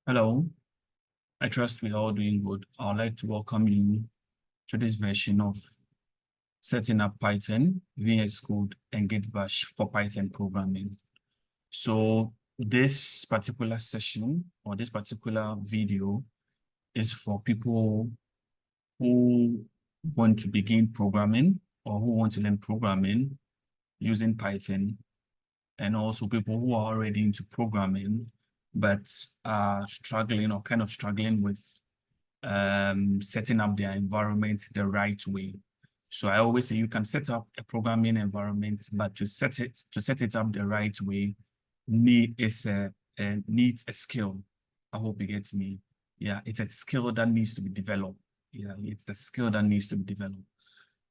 Hello, I trust we're all doing good. I'd like to welcome you to this version of setting up Python, VSCode, and GitBash for Python programming. So this particular session or this particular video is for people who want to begin programming or who want to learn programming using Python, and also people who are already into programming but are struggling or kind of struggling with setting up their environment the right way. So I always say you can set up a programming environment, but to set it up the right way needs a skill. I hope you get me. Yeah, it's a skill that needs to be developed. Yeah, it's the skill that needs to be developed.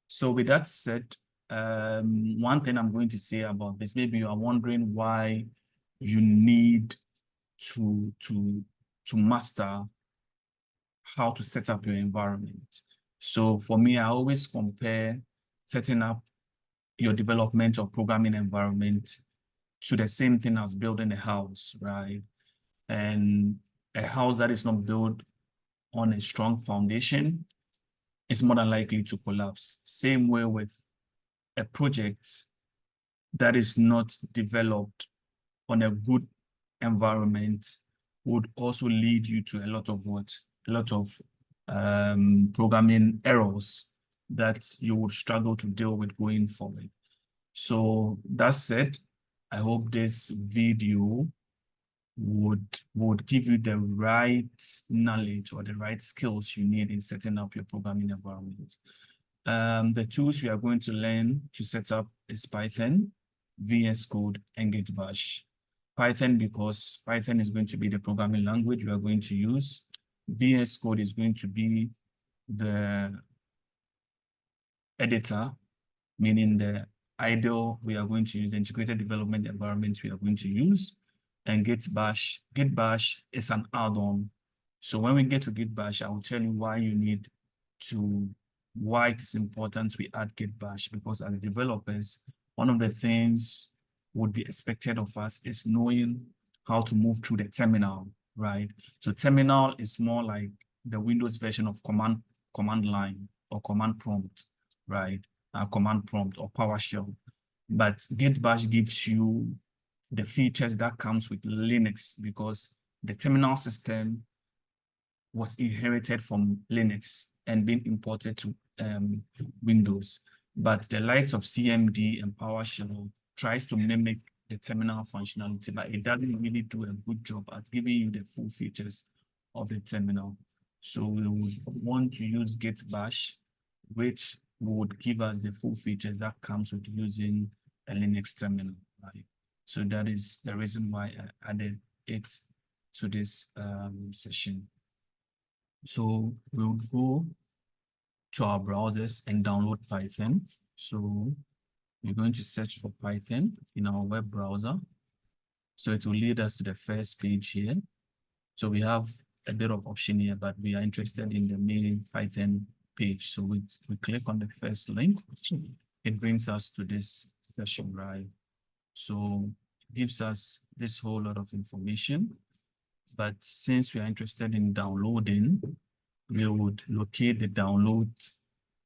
So with that said, one thing I'm going to say about this, maybe you are wondering why you need to master how to set up your environment. So for me, I always compare setting up your development or programming environment to the same thing as building a house, right? And a house that is not built on a strong foundation is more than likely to collapse. Same way with a project that is not developed on a good environment would also lead you to a lot of programming errors that you would struggle to deal with going forward. So that said, I hope this video would give you the right knowledge or the right skills you need in setting up your programming environment. The tools we are going to learn to set up is Python, VS Code, and GitBash. Python, because Python is going to be the programming language we are going to use. VS Code is going to be the editor, meaning the idle we are going to use, the integrated development environment we are going to use. And GitBash is an add-on. So when we get to GitBash, I will tell you why it is important we add GitBash, because as developers, one of the things would be expected of us is knowing how to move through the terminal, right? So terminal is more like the Windows version of command line or command prompt, right? Command prompt or PowerShell. But GitBash gives you the features that comes with Linux, because the terminal system was inherited from Linux and being imported to Windows. But the likes of CMD and PowerShell tries to mimic the terminal functionality, but it doesn't really do a good job at giving you the full features of the terminal. So we would want to use GitBash, which would give us the full features that comes with using a Linux terminal, right? So that is the reason why I added it to this session. So we'll go to our browsers and download Python. So we're going to search for Python in our web browser. So it will lead us to the first page here. So we have a bit of option here, but we are interested in the main Python page. So we click on the first link. It brings us to this session, right? So it gives us this whole lot of information. But since we are interested in downloading, we would locate the download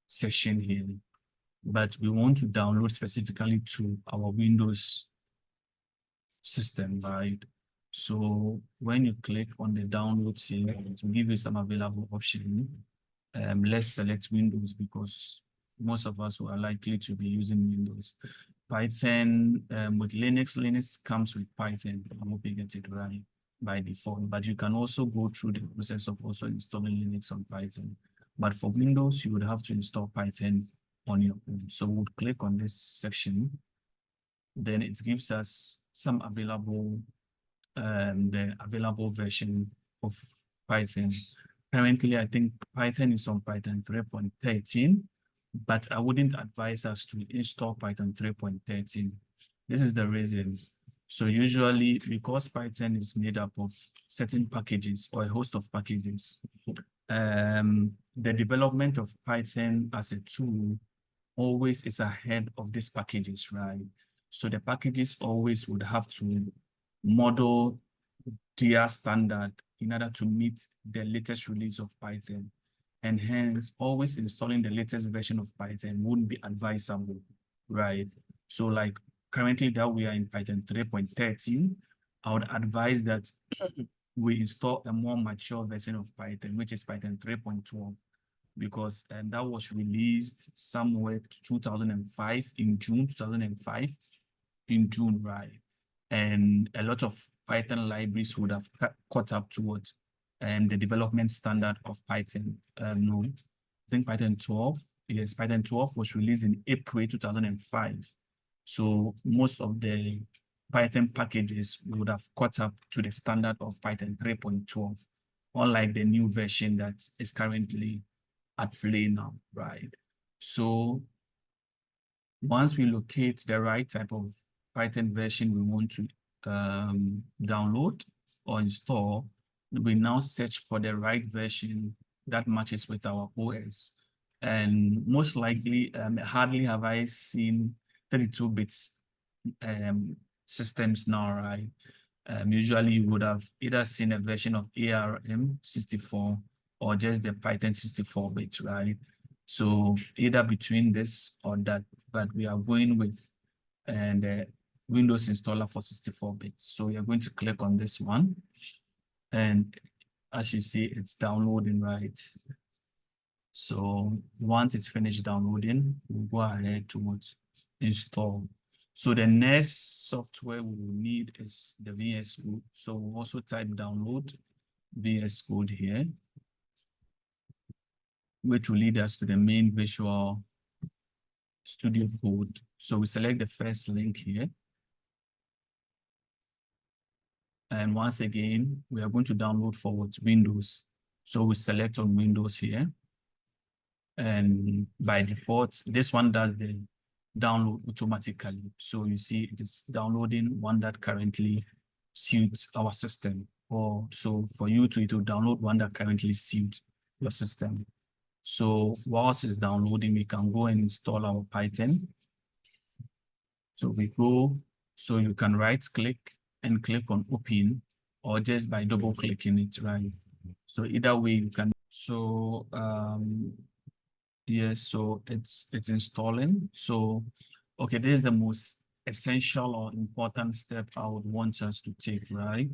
section here. But we want to download specifically to our Windows system, right? So when you click on the downloads here, it will give you some available options. Let's select Windows, because most of us are likely to be using Windows. Python with Linux comes with Python. I hope you get it right by default, but you can also go through the process of also installing Linux on Python. But for Windows, you would have to install Python on your own. So we'll click on this section. Then it gives us some available, the available version of Python. Currently, I think Python is on Python 3.13, but I wouldn't advise us to install Python 3.13. This is the reason. So usually, because Python is made up of certain packages or a host of packages, the development of Python as a tool always is ahead of these packages, right? So the packages always would have to model their standard in order to meet the latest release of Python. And hence, always installing the latest version of Python wouldn't be advisable, right? So like currently that we are in Python 3.13, I would advise that we install a more mature version of Python, which is Python 3.12, because that was released somewhere 2005, in June 2005, in June, right? And a lot of Python libraries would have caught up to it and the development standard of Python. No, I think Python 12, yes, Python 12 was released in April 2005. So most of the Python packages would have caught up to the standard of Python 3.12, unlike the new version that is currently at play now, right? So once we locate the right type of Python version we want to download or install, we now search for the right version that matches with our OS. And most likely, hardly have I seen 32 bits systems now, right? Usually you would have either seen a version of ARM 64 or just the Python 64 bits, right? So either between this or that, but we are going with the Windows installer for 64 bits. So we are going to click on this one. And as you see, it's downloading, right? So once it's finished downloading, we'll go ahead to install. So the next software we will need is the VS Code. So we'll also type download VS Code here, which will lead us to the main Visual Studio Code. So we select the first link here. And once again, we are going to download for Windows. So we select on Windows here. And by default, this one does the download automatically. So you see it is downloading one that currently suits our system. Or so for you to, it will download one that currently suits your system. So whilst it's downloading, we can go and install our Python. So we go, so you can right click and click on open, or just by double clicking it, right? So either way you can. So yes, so it's installing. So okay, this is the most essential or important step I would want us to take, right?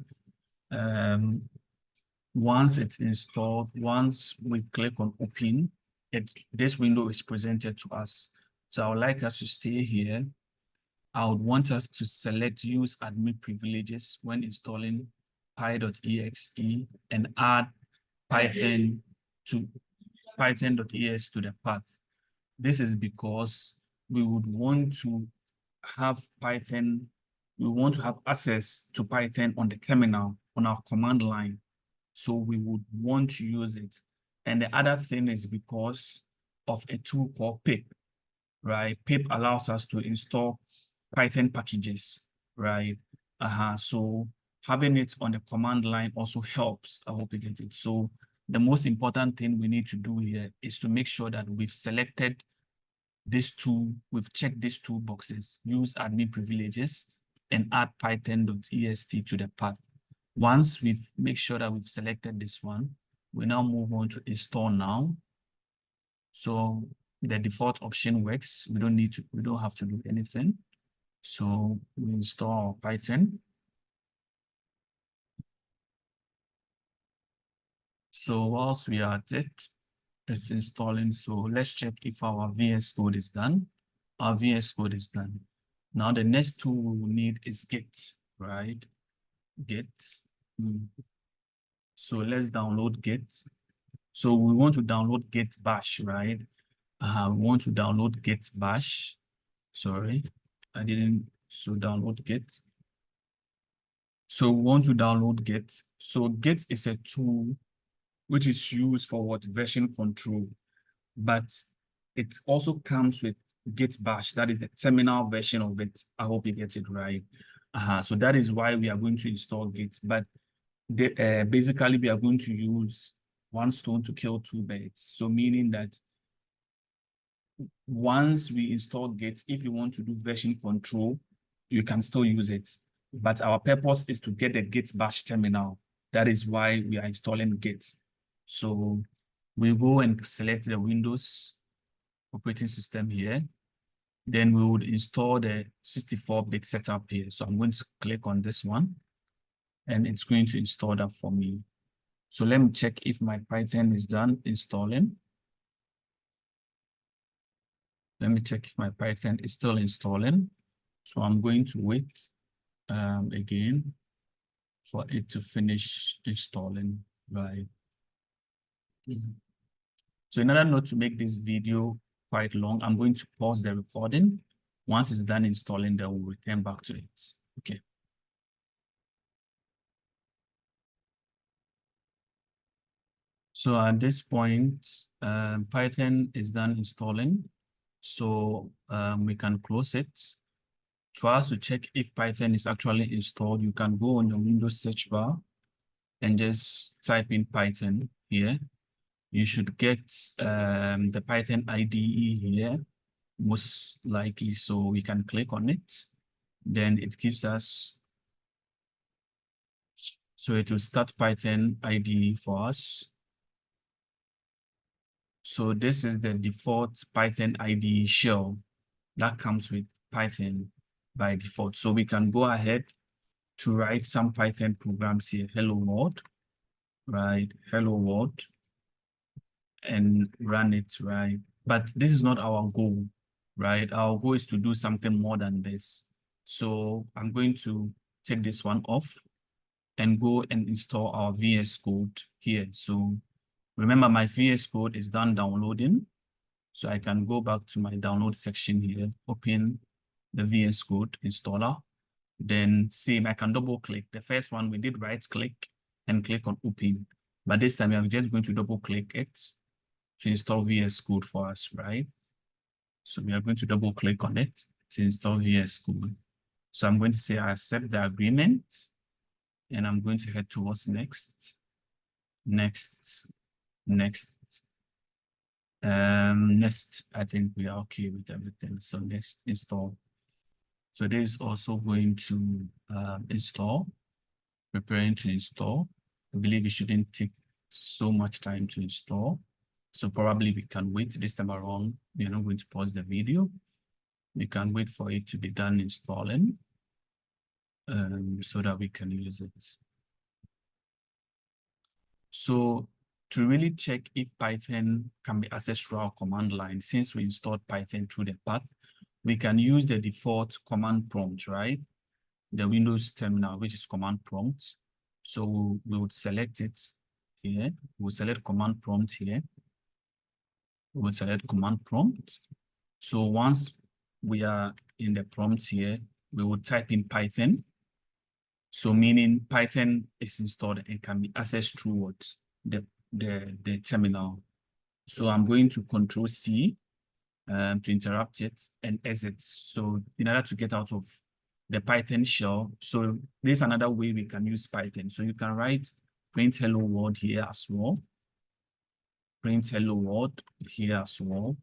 Once it's installed, once we click on open, this window is presented to us. So I would like us to stay here. I would want us to select use admin privileges when installing py.exe and add Python to python.es to the path. This is because we would want to have Python, we want to have access to Python on the terminal, on our command line. So we would want to use it. And the other thing is because of a tool called pip, right? Pip allows us to install Python packages, right? So having it on the command line also helps. I hope you get it. So the most important thing we need to do here is to make sure that we've selected this tool, we've checked these two boxes, use admin privileges and add python.est to the path. Once we've make sure that we've selected this one, we now move on to install now. So the default option works. We don't have to do anything. So we install Python. So whilst we are at it, it's installing. So let's check if our VS Code is done. Our VS Code is done. Now the next tool we will need is Git, right? Git. So let's download Git. So we want to download GitBash, right? We want to download GitBash. Sorry, I didn't. So download Git. So we want to download Git. So Git is a tool which is used for what? Version control. But it also comes with GitBash. That is the terminal version of it. I hope you get it right. So that is why we are going to install Git. But basically, we are going to use one stone to kill two birds. So meaning that once we install Git, if you want to do version control, you can still use it. But our purpose is to get the GitBash terminal. That is why we are installing Git. So we go and select the Windows operating system here. Then we would install the 64-bit setup here. So I'm going to click on this one, and it's going to install that for me. So let me check if my Python is done installing. Let me check if my Python is still installing. So I'm going to wait again for it to finish installing, right? So in order not to make this video quite long, I'm going to pause the recording. Once it's done installing, then we'll return back to it. Okay. So at this point, Python is done installing. So we can close it. For us to check if Python is actually installed, you can go on the Windows search bar and just type in Python here. You should get the Python IDE here, most likely. So we can click on it. Then it gives us, so it will start Python IDE for us. So this is the default Python IDE shell that comes with Python by default. So we can go ahead to write some Python programs here. Hello world, right? Hello world, and run it, right? But this is not our goal, right? Our goal is to do something more than this. So I'm going to take this one off and go and install our VSCode here. So remember, my VSCode is done downloading. So I can go back to my download section here, open the VSCode installer. Then same, I can double click. The first one we did right click and click on open. But this time I'm just going to double click it to install VSCode for us, right? So we are going to double click on it to install VSCode. So I'm going to say I accept the agreement, and I'm going to head towards next, next. Next, I think we are okay with everything. So next, install. So this is also going to install, preparing to install. I believe it shouldn't take so much time to install. So probably we can wait this time around. We're not going to pause the video. We can wait for it to be done installing so that we can use it. So to really check if Python can be accessed through our command line, since we installed Python through the path, we can use the default command prompt, right? The Windows terminal, which is command prompt. So we would select it here. We'll select command prompt here. We'll select command prompt. So once we are in the prompt here, we will type in Python. So meaning Python is installed and can be accessed through what? The terminal. So I'm going to Control C to interrupt it and exit. So in order to get out of the Python shell, so there's another way we can use Python. So you can write print hello world here as well. Print hello world here as well.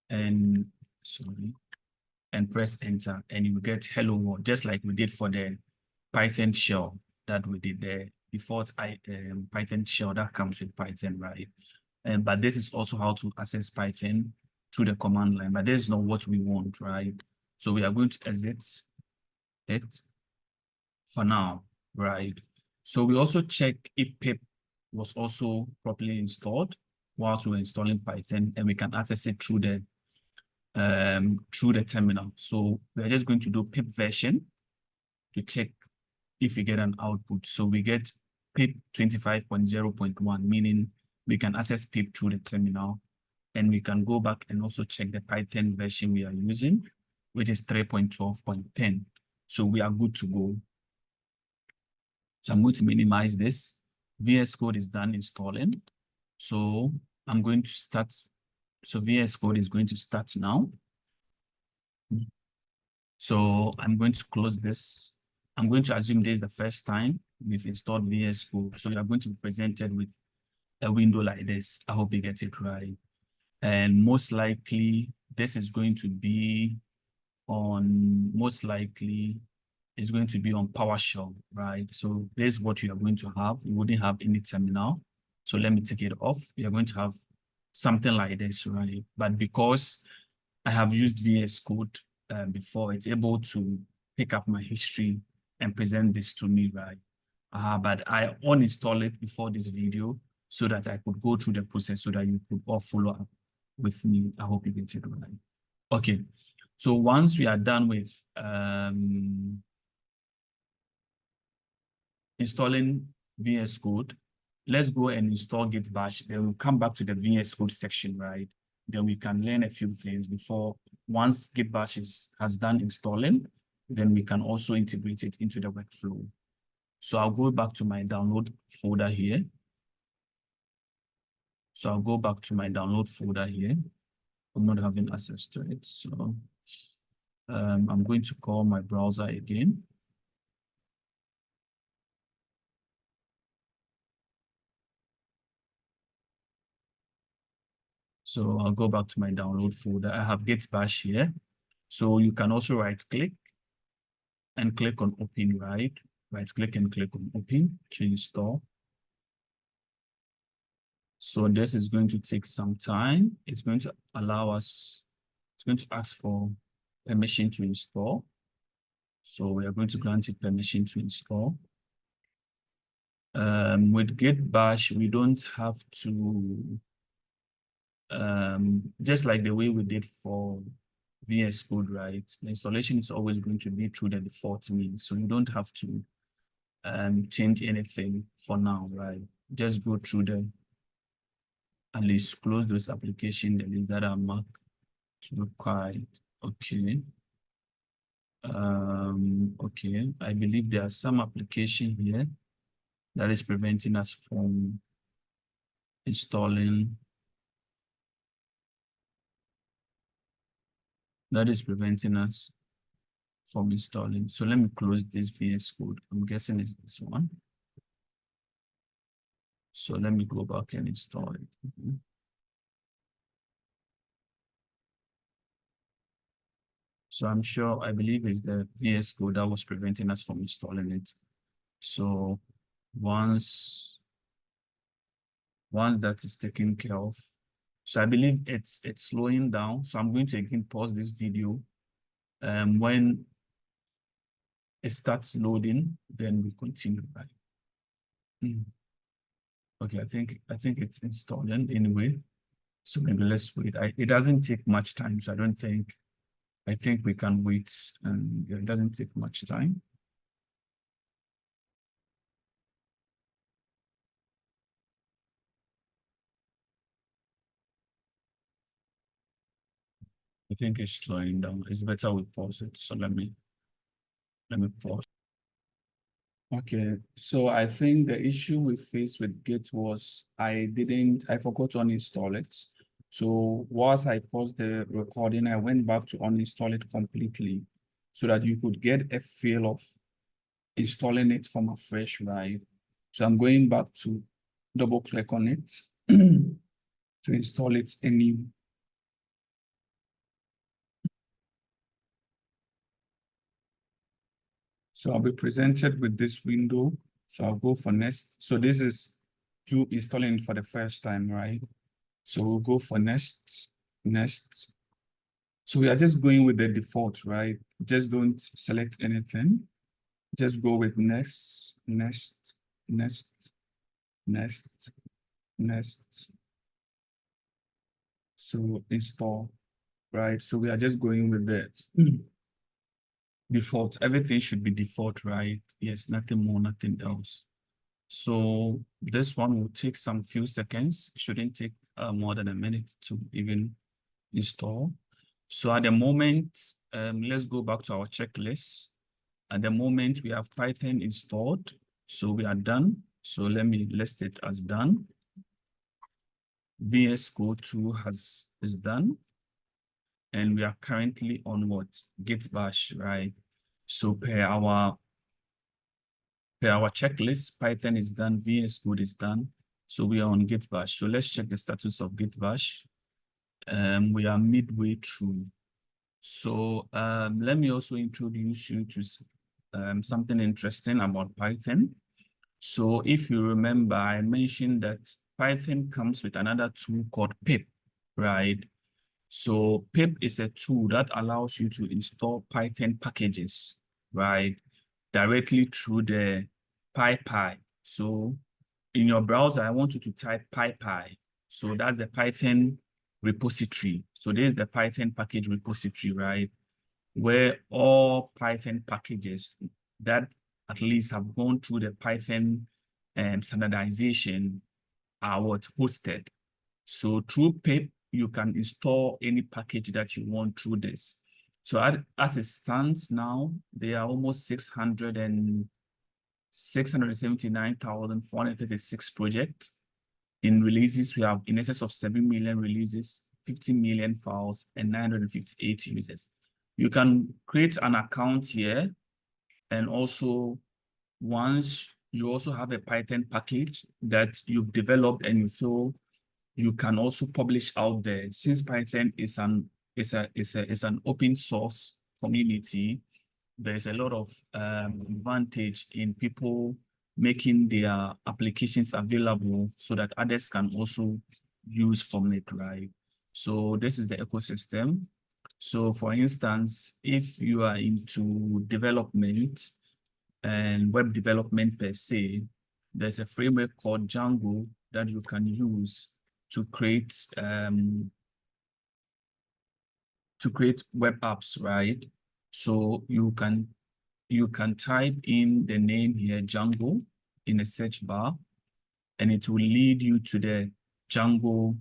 And sorry, and press enter, and you will get hello world, just like we did for the Python shell that we did there. Default Python shell that comes with Python, right? But this is also how to access Python through the command line, but this is not what we want, right? So we are going to exit it for now, right? So we also check if pip was also properly installed whilst we're installing Python, and we can access it through the terminal. So we're just going to do pip version to check if we get an output. So we get pip 25.0.1, meaning we can access pip through the terminal, and we can go back and also check the Python version we are using, which is 3.12.10. So we are good to go. So I'm going to minimize this. VS Code is done installing. So I'm going to start. So VS Code is going to start now. So I'm going to close this. I'm going to assume this is the first time we've installed VS Code. So you are going to be presented with a window like this. I hope you get it right. And most likely, this is going to be on most likely is going to be on PowerShell, right? So this is what you are going to have. You wouldn't have any terminal. So let me take it off. You're going to have something like this, right? But because I have used VS Code before, it's able to pick up my history and present this to me, right? But I uninstalled it before this video so that I could go through the process so that you could all follow up with me. I hope you get it right. Okay, so once we are done with installing VS Code, let's go and install GitBash. Then we'll come back to the VS Code section, right? Then we can learn a few things before, once GitBash has done installing, then we can also integrate it into the workflow. So I'll go back to my download folder here. So I'll go back to my download folder here. I'm not having access to it. So I'm going to call my browser again. So I'll go back to my download folder. I have GitBash here. So you can also right click and click on open, right? Right click and click on open to install. So this is going to take some time. It's going to allow us, it's going to ask for permission to install. So we are going to grant it permission to install. With GitBash, we don't have to, just like the way we did for VS Code, right? The installation is always going to be through the default means. So you don't have to change anything for now, right? Just go through the, at least close those applications, the list that are marked to required. Okay. Okay, I believe there are some application here that is preventing us from installing. That is preventing us from installing. So let me close this VS Code. I'm guessing it's this one. So let me go back and install it. So I'm sure, I believe it's the VS Code that was preventing us from installing it. So once that is taken care of, so I believe it's slowing down. So I'm going to again pause this video. When it starts loading, then we continue, right? Okay, I think it's installing anyway. So maybe let's wait. It doesn't take much time, so I think we can wait, and it doesn't take much time. I think it's slowing down. It's better we pause it. So let me pause. Okay, so I think the issue we faced with Git was I forgot to uninstall it. So whilst I paused the recording, I went back to uninstall it completely so that you could get a feel of installing it from afresh, right? So I'm going back to double click on it to install it anew. So I'll be presented with this window. So I'll go for next. So this is you installing it for the first time, right? So we'll go for next. So we are just going with the default, right? Just don't select anything. Just go with next. So install, right? So we are just going with the default. Everything should be default, right? Yes, nothing more, nothing else. So this one will take some few seconds. It shouldn't take more than a minute to even install. So at the moment, let's go back to our checklist. At the moment, we have Python installed. So we are done. So let me list it as done. VS Code 2 is done. And we are currently on what? GitBash, right? So per our checklist, Python is done, VS Code is done. So we are on GitBash. So let's check the status of GitBash. We are midway through. So let me also introduce you to something interesting about Python. So if you remember, I mentioned that Python comes with another tool called pip, right? So pip is a tool that allows you to install Python packages, right? Directly through the PyPy. So in your browser, I want you to type PyPy. So that's the Python repository. So this is the Python package repository, right? Where all Python packages that at least have gone through the Python standardization are what hosted. So through pip, you can install any package that you want through this. So as it stands now, there are almost 679,436 projects. In releases, we have in excess of 7 million releases, 50 million files, and 958 users. You can create an account here, and also once you also have a Python package that you've developed and you feel you can also publish out there. Since Python is an open source community, there's a lot of advantage in people making their applications available so that others can also use from it, right? So this is the ecosystem. So for instance, if you are into development and web development per se, there's a framework called Django that you can use to create web apps, right? So you can type in the name here, Django, in a search bar, and it will lead you to the Django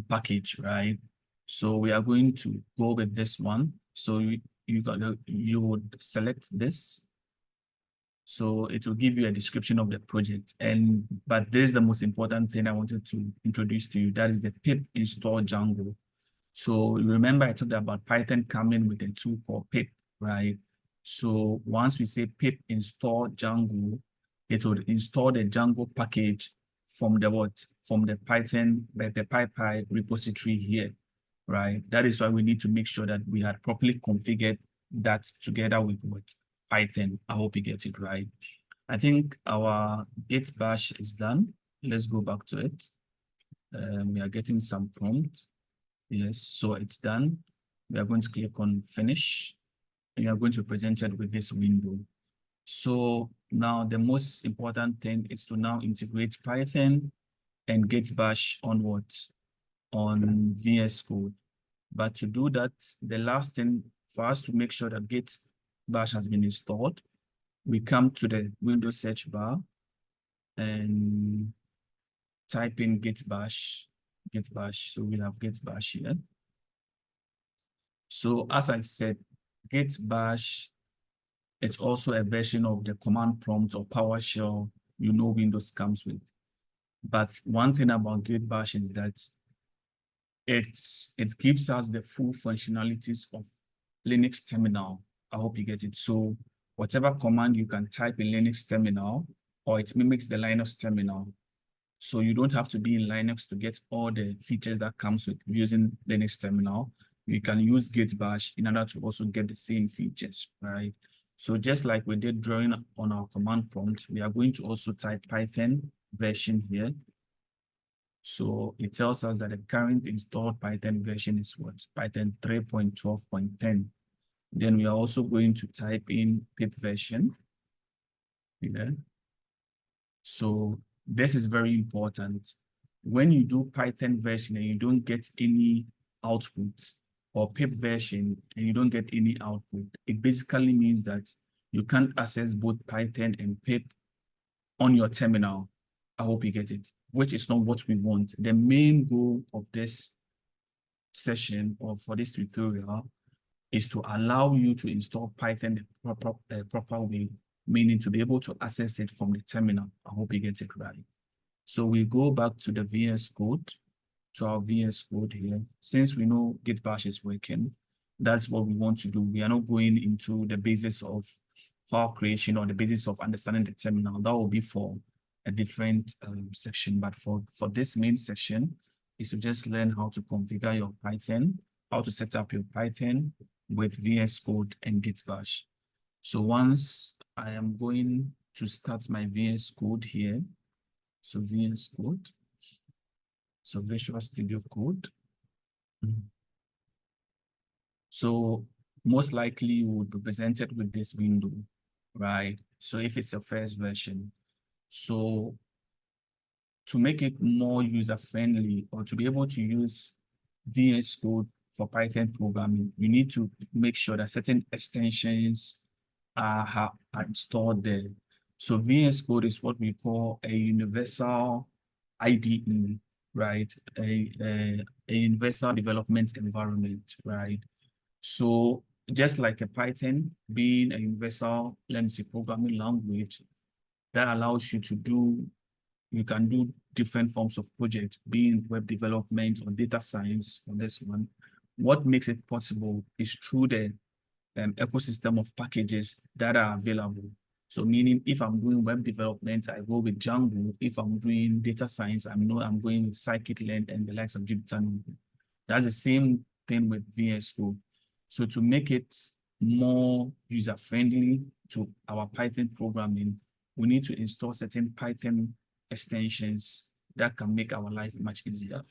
package, right? So we are going to go with this one. So you would select this. So it will give you a description of the project. But this is the most important thing I wanted to introduce to you. That is the pip install Django. So remember I talked about Python coming with a tool called pip, right? So once we say pip install Django, it will install the Django package from the what? From the Python, the PyPy repository here, right? That is why we need to make sure that we had properly configured that together with what? Python. I hope you get it right. I think our GitBash is done. Let's go back to it. We are getting some prompt. Yes, so it's done. We are going to click on finish, and you are going to be presented with this window. So now the most important thing is to now integrate Python and GitBash on what? On VSCode. But to do that, the last thing for us to make sure that GitBash has been installed, we come to the Windows search bar and type in GitBash. So we have GitBash here. So as I said, GitBash, it's also a version of the command prompt or PowerShell Windows comes with. But one thing about GitBash is that it gives us the full functionalities of Linux terminal. I hope you get it. So whatever command you can type in Linux terminal, or it mimics the Linux terminal. So you don't have to be in Linux to get all the features that comes with using Linux terminal. You can use GitBash in order to also get the same features, right? So just like we did drawing on our command prompt, we are going to also type Python version here. So it tells us that the current installed Python version is what? Python 3.12.10. Then we are also going to type in pip version here. So this is very important. When you do Python version and you don't get any output, or pip version and you don't get any output, it basically means that you can't access both Python and pip on your terminal. I hope you get it, which is not what we want. The main goal of this session or for this tutorial is to allow you to install Python the proper way, meaning to be able to access it from the terminal. I hope you get it right. So we go back to the VS Code, to our VS Code here. Since we know GitBash is working, that's what we want to do. We are not going into the basis of file creation or the basis of understanding the terminal. That will be for a different section. But for this main section, is to just learn how to configure your Python, how to set up your Python with VS Code and GitBash. So once I am going to start my VS Code here, so VS Code, so Visual Studio Code. So most likely you would be presented with this window, right? So if it's a first version, so to make it more user-friendly or to be able to use VS Code for Python programming, you need to make sure that certain extensions are installed there. So VS Code is what we call a universal IDE, right? A universal development environment, right? So just like a Python being a universal, let me say, programming language that allows you can do different forms of project, being web development or data science on this one. What makes it possible is through the ecosystem of packages that are available. So meaning if I'm doing web development, I go with Django. If I'm doing data science, I'm going with scikit-learn and the likes of Jupyter. That's the same thing with VS Code. So to make it more user-friendly to our Python programming, we need to install certain Python extensions that can make our life much easier.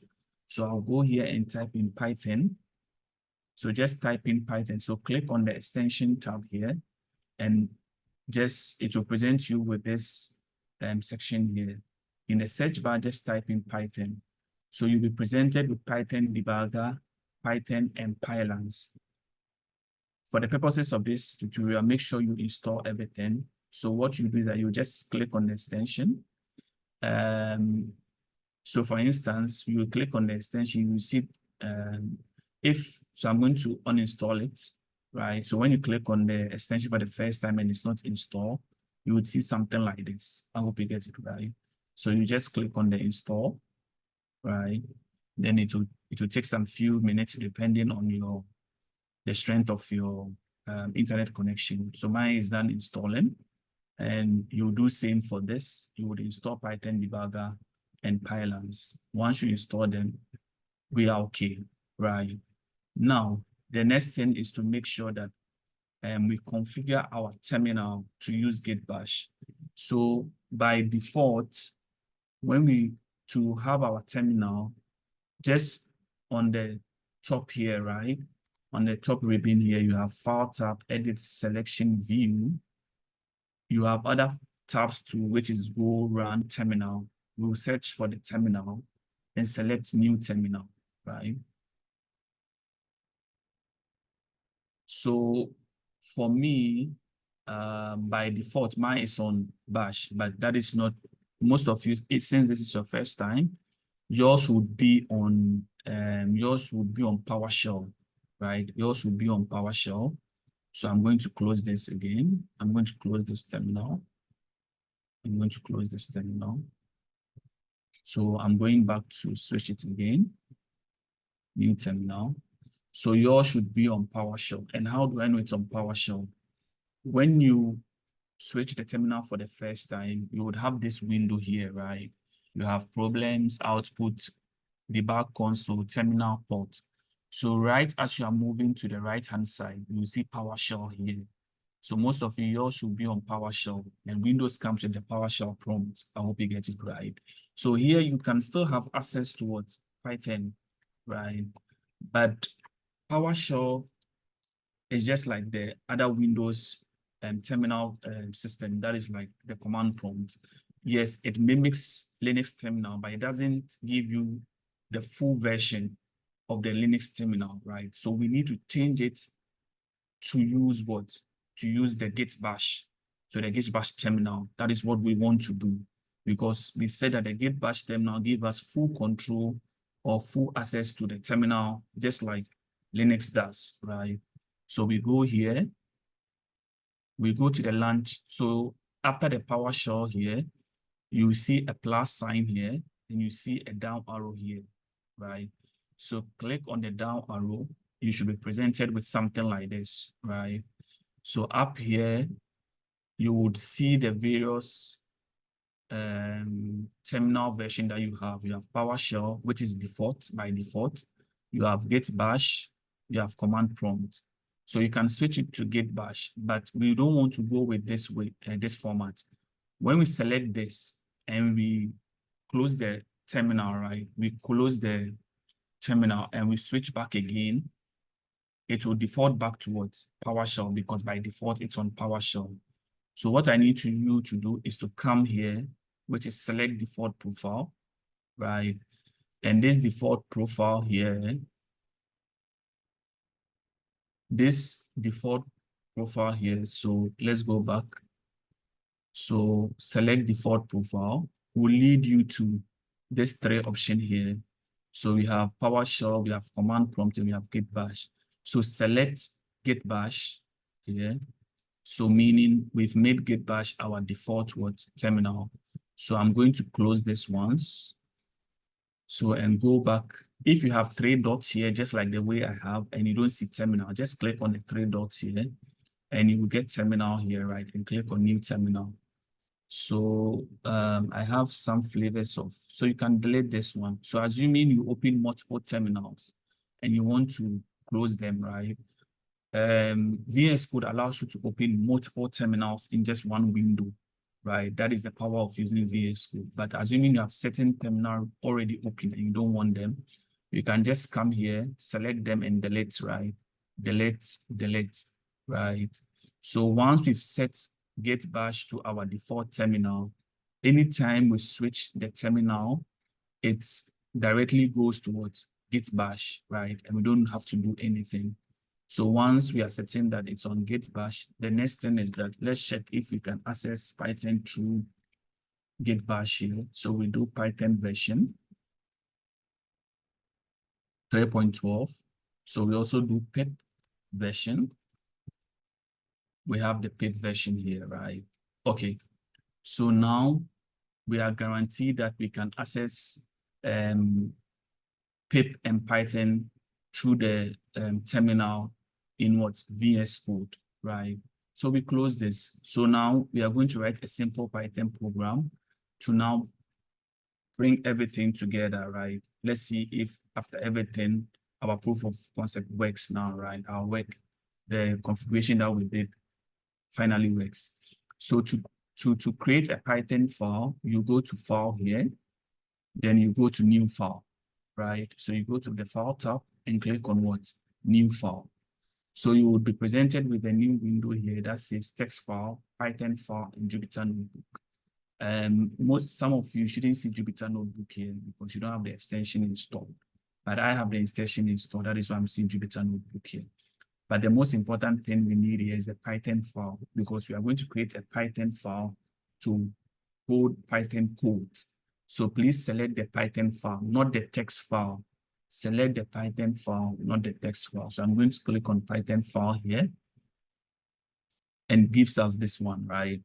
So I'll go here and type in Python. So just type in Python. So click on the extension tab here and it will present you with this section here. In the search bar, just type in Python. So you'll be presented with Python debugger, Python, and pylons. For the purposes of this tutorial, make sure you install everything. So what you do is that you just click on the extension. So for instance, you click on the extension, you see, so I'm going to uninstall it, right? So when you click on the extension for the first time and it's not installed, you would see something like this. I hope you get it right. So you just click on the install, right? Then it will take some few minutes depending on the strength of your internet connection. So mine is done installing, and you do same for this. You would install Python debugger and pylons. Once you install them, we are okay, right? Now, the next thing is to make sure that we configure our terminal to use GitBash. So by default, to have our terminal, just on the top here, right? On the top ribbon here, you have File tab, Edit, Selection, View. You have other tabs too, which is Go, Run, Terminal. We'll search for the terminal and select New Terminal, right? So for me, by default, mine is on Bash, but that is not, most of you, since this is your first time, yours would be on PowerShell, right? Yours would be on PowerShell. So I'm going to close this again. I'm going to close this terminal. I'm going to close this terminal. So I'm going back to switch it again. New terminal. So yours should be on PowerShell. And how do I know it's on PowerShell? When you switch the terminal for the first time, you would have this window here, right? You have problems, output, debug console, terminal port. So right as you are moving to the right-hand side, you will see PowerShell here. So most of yours will be on PowerShell, and Windows comes with the PowerShell prompt. I hope you get it right. So here you can still have access towards Python, right? But PowerShell is just like the other Windows terminal system. That is like the command prompt. Yes, it mimics Linux terminal, but it doesn't give you the full version of the Linux terminal, right? So we need to change it to use what? To use the GitBash. So the GitBash terminal, that is what we want to do, because we said that the GitBash terminal gives us full control or full access to the terminal, just like Linux does, right? So we go here, we go to the launch. So after the PowerShell here, you see a plus sign here, and you see a down arrow here, right? So click on the down arrow. You should be presented with something like this, right? So up here, you would see the various terminal version that you have. You have PowerShell, which is default by default. You have GitBash, you have command prompt. So you can switch it to GitBash, but we don't want to go with this way, this format. When we select this and we close the terminal, right? We close the terminal and we switch back again, it will default back towards PowerShell because by default it's on PowerShell. So what I need you to do is to come here, which is select default profile, right? And this default profile here, so let's go back. So select default profile will lead you to this 3 option here. So we have PowerShell, we have command prompt, and we have GitBash. So select GitBash here. So meaning we've made GitBash our default terminal. So I'm going to close this once. So and go back. If you have 3 dots here, just like the way I have, and you don't see terminal, just click on the 3 dots here, and you will get terminal here, right? And click on new terminal. So I have some flavors of, so you can delete this one. So assuming you open multiple terminals and you want to close them, right? VS Code allows you to open multiple terminals in just one window, right? That is the power of using VS Code. But assuming you have certain terminal already open and you don't want them, you can just come here, select them and delete, right? Delete, right? So once we've set GitBash to our default terminal, anytime we switch the terminal, it directly goes towards GitBash, right? And we don't have to do anything. So once we are certain that it's on GitBash, the next thing is that let's check if we can access Python through GitBash here. So we do Python version 3.12. So we also do pip version. We have the pip version here, right? Okay. So now we are guaranteed that we can access pip and Python through the terminal in what? VS Code, right? So we close this. So now we are going to write a simple Python program to now bring everything together, right? Let's see if after everything, our proof of concept works now, right? Our work, the configuration that we did finally works. So to create a Python file, you go to file here, then you go to new file, right? So you go to the file tab and click on what? New file. So you will be presented with a new window here that says text file, Python file, and Jupyter Notebook. Some of you shouldn't see Jupyter Notebook here because you don't have the extension installed. But I have the extension installed. That is why I'm seeing Jupyter Notebook here. But the most important thing we need here is the Python file because we are going to create a Python file to hold Python code. So please select the Python file, not the text file. Select the Python file, not the text file. So I'm going to click on Python file here and gives us this one, right?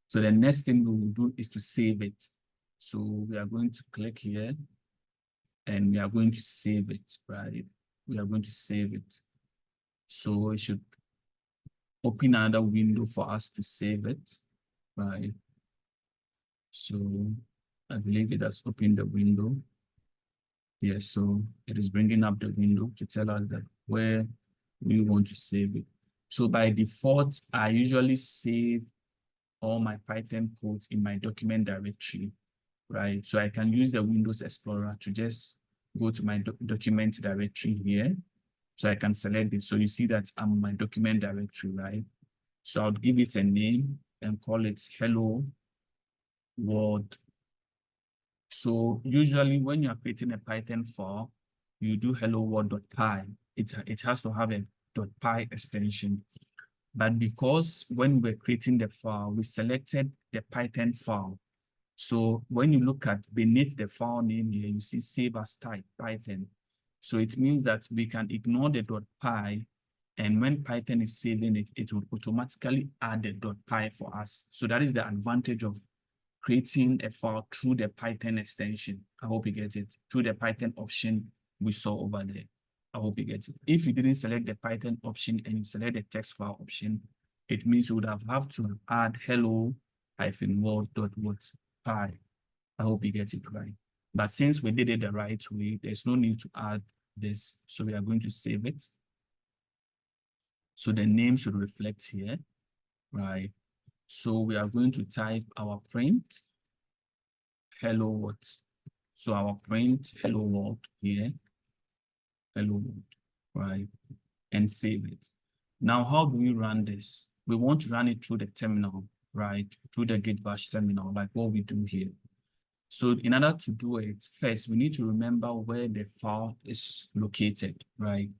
So the next thing we will do is to save it. So we are going to click here and we are going to save it, right? We are going to save it. So it should open another window for us to save it, right? So I believe it has opened the window. Yes, so it is bringing up the window to tell us that where we want to save it. So by default, I usually save all my Python codes in my document directory, right? So I can use the Windows Explorer to just go to my document directory here. So I can select it. So you see that I'm in my document directory, right? So I'll give it a name and call it Hello World. So usually when you're creating a Python file, you do hello world.py. It has to have a .py extension. But because when we're creating the file, we selected the Python file. So when you look at beneath the file name here, you see save as type Python. So it means that we can ignore the .py, and when Python is saving it, it will automatically add the .py for us. So that is the advantage of creating a file through the Python extension. I hope you get it. Through the Python option we saw over there. I hope you get it. If you didn't select the Python option and you select the text file option, it means you would have to add hello-world.py. I hope you get it right. But since we did it the right way, there's no need to add this. So we are going to save it. So the name should reflect here, right? So we are going to type our print hello what. So our print hello world here, hello world, right? And save it. Now, how do we run this? We want to run it through the terminal, right? Through the GitBash terminal, like what we do here. So in order to do it, first, we need to remember where the file is located, right?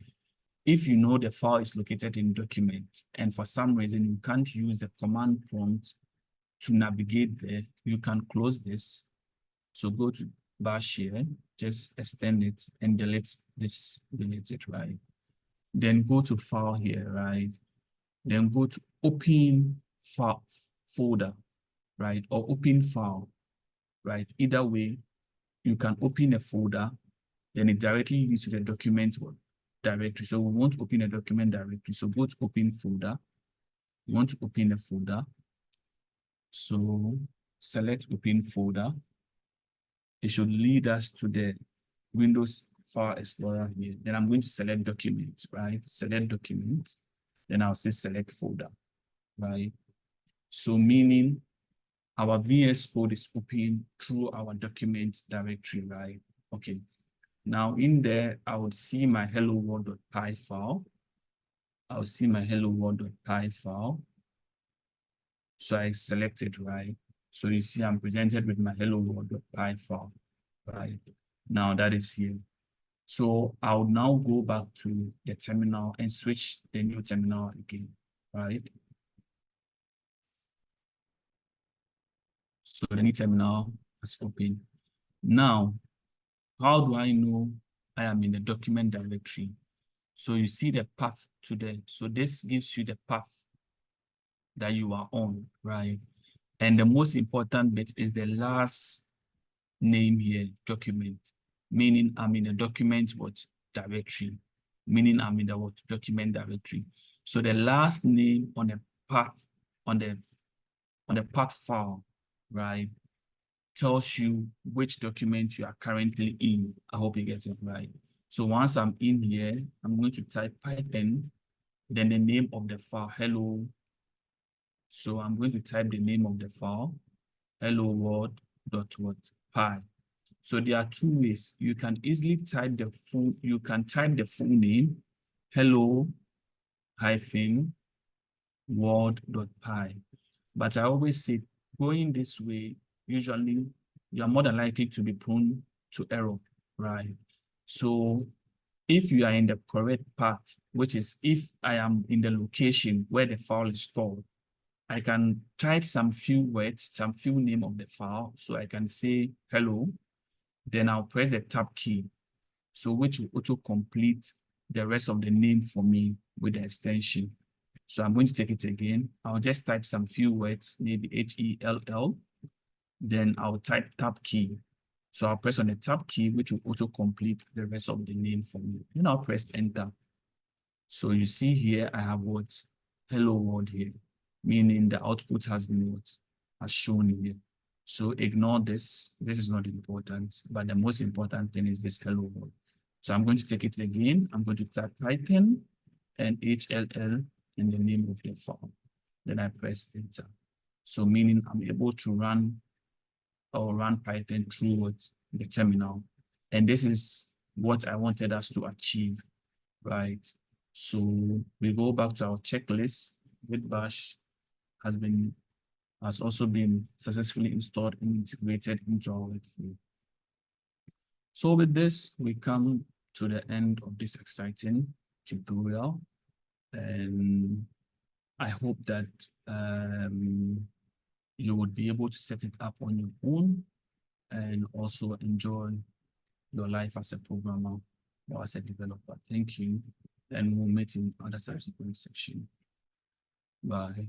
If you know the file is located in document, and for some reason you can't use the command prompt to navigate there, you can close this. So go to bash here, just extend it and delete this, delete it, right? Then go to file here, right? Then go to open file folder, right? Or open file, right? Either way, you can open a folder, then it directly leads to the document directory. So we want to open a document directory. So go to open folder. We want to open a folder. So select open folder. It should lead us to the Windows File Explorer here. Then I'm going to select document, right? Select document. Then I'll say select folder, right? So meaning our VSCode is open through our document directory, right? Okay. Now in there, I would see my hello world.py file. I'll see my hello world.py file. So I select it, right? So you see I'm presented with my hello world.py file, right? Now that is here. So I'll now go back to the terminal and switch the new terminal again, right? So the new terminal is open. Now, how do I know I am in the document directory? So you see the path to the, so this gives you the path that you are on, right? And the most important bit is the last name here, document, meaning I'm in a document what directory, meaning I'm in the what document directory. So the last name on the path, on the path file, right, tells you which document you are currently in. I hope you get it right. So once I'm in here, I'm going to type Python, then the name of the file, hello. So I'm going to type the name of the file, hello world.py. So there are two ways. You can easily type the full, you can type the full name, hello world.py. But I always say going this way, usually you are more than likely to be prone to error, right? So if you are in the correct path, which is if I am in the location where the file is stored, I can type some few words, some few name of the file. So I can say hello, then I'll press the tab key. So which will auto complete the rest of the name for me with the extension. So I'm going to take it again. I'll just type some few words, maybe HELL. Then I'll type tab key. So I'll press on the tab key, which will auto complete the rest of the name for me. Then I'll press enter. So you see here, I have what? Hello world here, meaning the output has been what? As shown here. So ignore this. This is not important, but the most important thing is this hello world. So I'm going to take it again. I'm going to type Python and HLL in the name of the file. Then I press enter. So meaning I'm able to run Python through what? The terminal. And this is what I wanted us to achieve, right? So we go back to our checklist. GitBash has also been successfully installed and integrated into our workflow. So with this, we come to the end of this exciting tutorial. And I hope that you would be able to set it up on your own and also enjoy your life as a programmer or as a developer. Thank you. And we'll meet in other subsequent section. Bye.